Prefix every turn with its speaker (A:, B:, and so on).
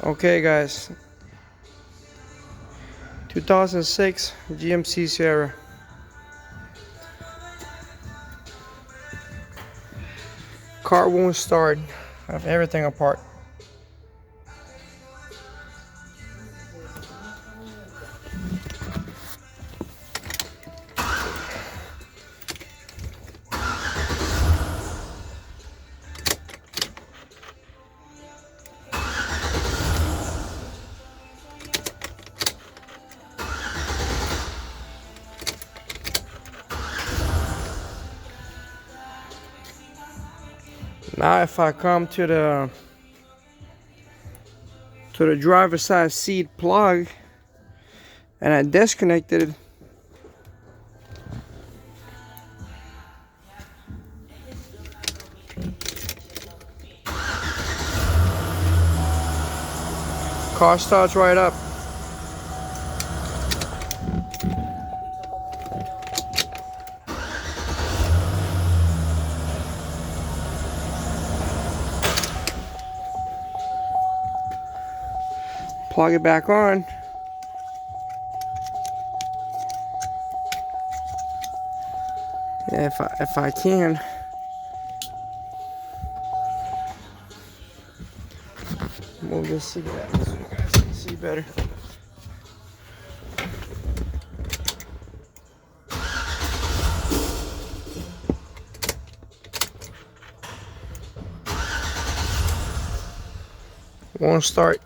A: Okay guys, 2006 GMC Sierra. Car won't start. I have everything apart. Now if I come to the driver's side seat plug and I disconnected it, car starts right up. Plug it back on. If I can. Move this seat back so you guys can see better. Won't start.